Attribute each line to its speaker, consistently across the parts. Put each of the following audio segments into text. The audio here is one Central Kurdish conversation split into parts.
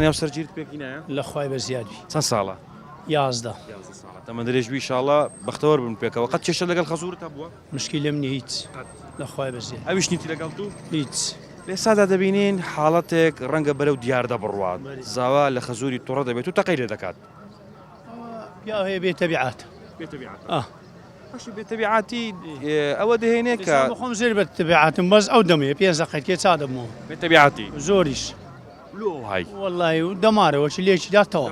Speaker 1: ناو سەرگیرت پێکینایە
Speaker 2: لە خوای بەزیادی
Speaker 1: چەند ساڵە
Speaker 2: 11
Speaker 1: ئەمە درێژ ئینشاءڵڵا بەختەوەر بن پێکەوە قەت کێشە لەگەڵ خەزوورت هەبووە
Speaker 2: مشکی لێم نیە هیچ لە خوای بەزیاد
Speaker 1: ئەویش نیتی لەگەڵ تو
Speaker 2: هیچ
Speaker 1: لێسادا دەبینین حاڵەتێک ڕەنگە بەرەو دیاردە بڕوات زاوا لە خەزووری تووڕە دەبێت و تەقەی لێ دەکات
Speaker 2: پیا هەیە بێتەبیعات
Speaker 1: باشی بێتەبیعاتی ئەوە دەهێنێ کە
Speaker 2: خۆم زێر بە تەبیعاتم بەس ئەو دەمەیە پێ زەقەت چا دەبمەوە
Speaker 1: بێتەبیعاتی
Speaker 2: زۆریش
Speaker 1: لۆ های
Speaker 2: وەڵی و دەمارەوەچی لێکی داتەوە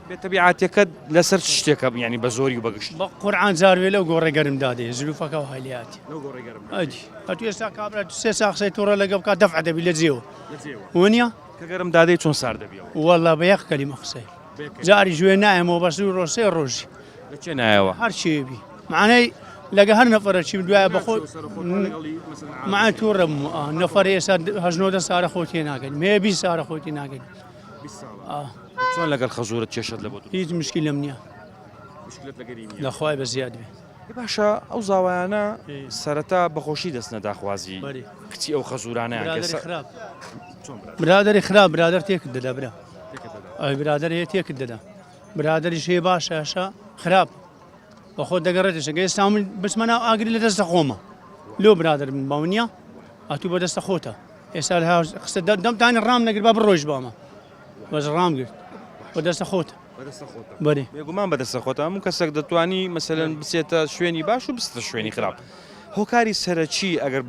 Speaker 1: بێتەبیعاتەکەت لەسەر چ شتێکە ینی بە زۆری و بەگشت
Speaker 2: بە قورعان زاروێ لەو گۆڕێ گەرم دادێ زلوفەکە و هەلیاتی ئەدی ئەتو ئێستا کابرا سێ ساقسەی تووڕە لەگە بکات دەفع دەبی لە جێەوە وەنیە
Speaker 1: کە گەرم دادەی چۆن سار دەبیەوە
Speaker 2: وەڵا بە یەک کەلیمە قسەی جاری ژوێ نایەمەوە بەس و ڕۆژێ ڕۆژی
Speaker 1: لەچێ نایەوە
Speaker 2: هەر چێبی معنەی لەگە هەر نەفەرە چی دوایە بەخۆ مع تووڕم نەفەر ئێستا هەژنۆدە سارە خۆتی ناگەن مێ 20 سارە خۆتی ناگەن
Speaker 1: چۆن لەگەڵ خەزوورت کێشت لە بۆ
Speaker 2: هیچ مشکی لەم نییە لە خوای بە زیاد بێ
Speaker 1: باشە ئەو زاوایانە سەرەتا بەخۆشی دەستنە داخوازی کچی ئەو خەزورانەیە
Speaker 2: برادری خراپ برادر تێکت دەدا برا ئەوی برادر هەیە تێکت دەدا برادریش هەیە باشەشە خراپ بە خۆ دەگەڕێتشەکە ئێستا من بچمە ناو ئاگری لە دەستە خۆمە لۆ برادر من باونیە ئەتوو بە دەستە خۆتە ئێستا قسە دەمتانی ڕام نەگر با بڕۆژ بامە بەس ڕام گرت بە دەستە خۆتە بەێ
Speaker 1: بێگومان بەدەستە خۆتە هەموو کەسێک دەتوانی مەسەلەن بچێتە شوێنی باش و بستە شوێنی خراپ هۆکاری سەرەکی ئەگەر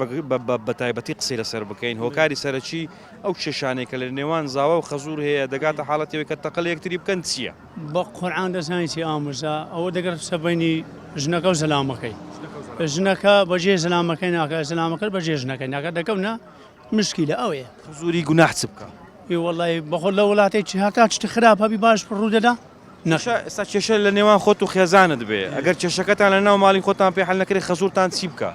Speaker 1: بە تایبەتی قسەی لەسەر بکەین هۆکاری سەرەکی ئەو کێشانەی کە لە نێوان زاوا و خەزوور هەیە دەگاتە حاڵەتەوەی کە تەقەڵ یەکتری بکەن چییە؟
Speaker 2: بە قورعان دەزانیتی ئامۆژا ئەوە دەگەر سەبەینی ژنەکە و زەلامەکەی ژنەکە بەجێ زەلامەکەی ناکە زەلامەکە بەجێ ژنەکەی ناکە دەکەونە مشکی لە ئەوەیە
Speaker 1: خەزووری گوناح چ بکە
Speaker 2: وەڵی بەخۆ لە وڵاتێکی هاتا چ خراپ هەبی باش ڕوو دەدا
Speaker 1: ئێستا کێشە لە نێوان خۆت و خێزانت بێ ئەگەر کێشەکەتان لە ناو ماڵی خۆتان پێ حەل نەکرێت خەزوورتان چی بکە؟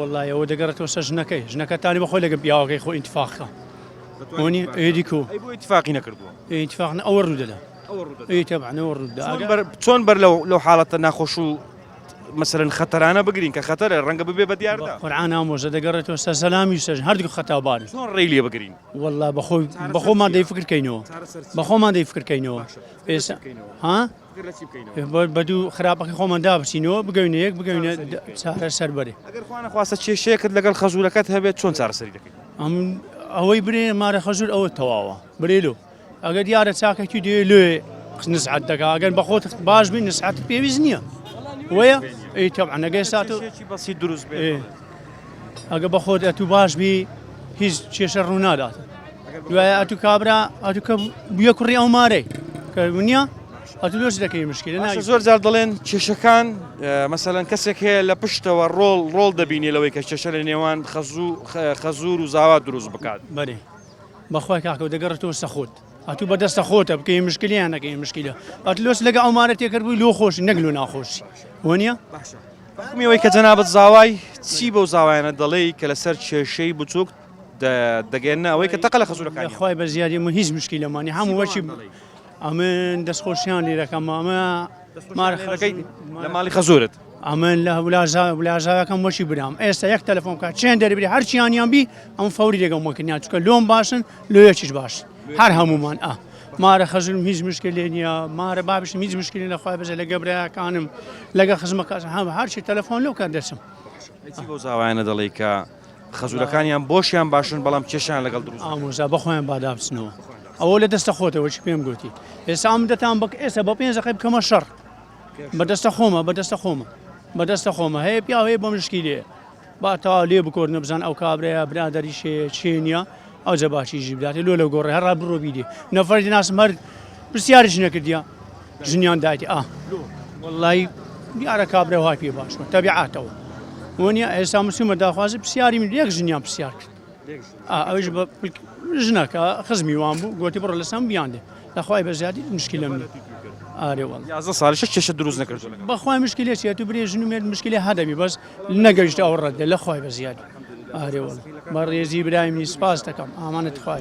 Speaker 2: وەڵی ئەوە دەگەڕێتەوە سەر ژنەکە تانی بەخۆی لەگە پیاوەکەی خۆ ئینتفاقەکە وەنی ئێدیکۆ
Speaker 1: بۆ ئیتفاقی نەکردووە
Speaker 2: ئینتفاق ئەوە ڕوو دەدا تەبعەوە ڕوودا
Speaker 1: چۆن بەر لەو حاڵەتە ناخۆش و مثلەن خەتەرانە بگرین کە خەتەرە ڕەنگە ببێ بە دیاردا
Speaker 2: قورعان ئامۆژە دەگەڕێتەوە سەر سەلامی سەر هەردوو خەتاباری
Speaker 1: چۆن ڕێی لێ بگرین
Speaker 2: وەڵا بەخۆمان دەی فکرکەینەوە بەخۆمان دەی فکرکەینەوە ئێستا ها بە دوو خراپەکە خۆمان دابچینەوە بگەینە یەک بگەینە چارە سەر بەرێ
Speaker 1: ئەگەر خوانە خواستە کێشەیەکت لەگەڵ خەزوورەکەت هەبێت چۆن چارەسەری دەکەین
Speaker 2: ئەوەی برێ مارە خەزوور ئەوە تەواوە برێلو ئەگەر دیارە چاکەکی دێ لێ نسعەت دەکا ئەگەر بەخۆت باش بین نسعەت پێویست نییە وەیە ئەی تەبعەن ئەگەر ساتۆ
Speaker 1: بەسی دروست بێ
Speaker 2: ئەگە بەخۆت ئەتوو باش بی هیچ کێشە ڕوو نادات دوایە ئەتوو کابرا ئەتوو کە بویە کوڕی ئەو مارەی کە نییە ئەتوو لۆچ دەکەی مشکلە
Speaker 1: زۆر جار دەڵێن کێشەکان مەسەلەن کەسێک هەیە لە پشتەوە ڕۆڵ دەبینی لەوەی کە کێشە لە نێوان خەزوور و زاوا دروست بکات
Speaker 2: بەێ بەخوای کاکە دەگەڕێتەوە سەخۆت ئەتوو بەدەستە خۆتە بکەی مشکلیان نەکەی مشکلە ئەت لۆس لەگە ئەو مارە تێکرد بووی لۆ خۆشی نەگلو ناخۆشی وەنیە
Speaker 1: میەوەی کە جەنابەت زاوای چی بەو زاوایانە دەڵێی کە لەسەر کێشەی بچووک دەگەێنە ئەوەی کە تەقە لە خەزوورەکان
Speaker 2: خی بە زیادی من هیچ مشکلەمانی هەموو وەچی ئەمن دەستخۆشیان لێرەکەم ئەمە
Speaker 1: مارەکەی لە ماڵی خەزوورت
Speaker 2: ئەمن لە ولاژاوەکەم وەشی برام ئێستا یەک تەلەفۆن کات چێن دەربێ هەرچیانیان بی ئەم فەوری لێگەڵمەکردیان چکە لۆم باشن لۆیەکیش باش هەر هەمومان مارە خەزم هیچ مشکل لێ نییە مارە بابشم هیچ مشکلی لەخوای بەزە لە گەبرایەکانم لەگە خزمەکە هەرچی تەلەفۆن لەو کار دەچم
Speaker 1: بۆ زاوایانە دەڵێ کە خەزوورەکانیان بۆشیان باشن بەڵام کێشیان لەگەڵ دروست
Speaker 2: ئامۆژا بەخۆیان بادابچنەوە ئەوە لە دەستە خۆتەوەچی پێم گوتی ئێستا ئەم دەتان بک ئێستا بە پێنجەقی بکەمە شەڕ بەدەستە خۆمە هەیە پیا هەیە بۆ مشکی لێ با تا لێ بکۆر نەبزان ئەو کابرەیە برادریشێ چێنیە ئەو جەباشی ژیبداتی لۆ لە گۆڕی هەڕا بڕۆ بیدێ نەفەری ناسم هەر پرسیارش نەکردیا ژنیان دایتی وەڵی دیارە کابرە وای پێ باشمە تەبیعاتەوە وەنیە ئێستا مسومە داخوازی پرسیاری من یەک ژنیان پرسیار کرد ئەوش بە ژنەکە خزمی وان بوو گوتی بڕۆ لەسەم بیاندێ لەخوای بە زیادی مشکلە منی ئارێوەڵ
Speaker 1: 11 ساڵیش کێشە دروست نەکرد
Speaker 2: بەخوای مشکلێتی تو برێ ژنومێت مشکلی هەدەبی بەس نەگەیشتە ئەو ڕەتدە لەخوای بە زیادی ئارێوەڵ بە ڕێزی برایمی سپاس دەکەم ئامانەت خوای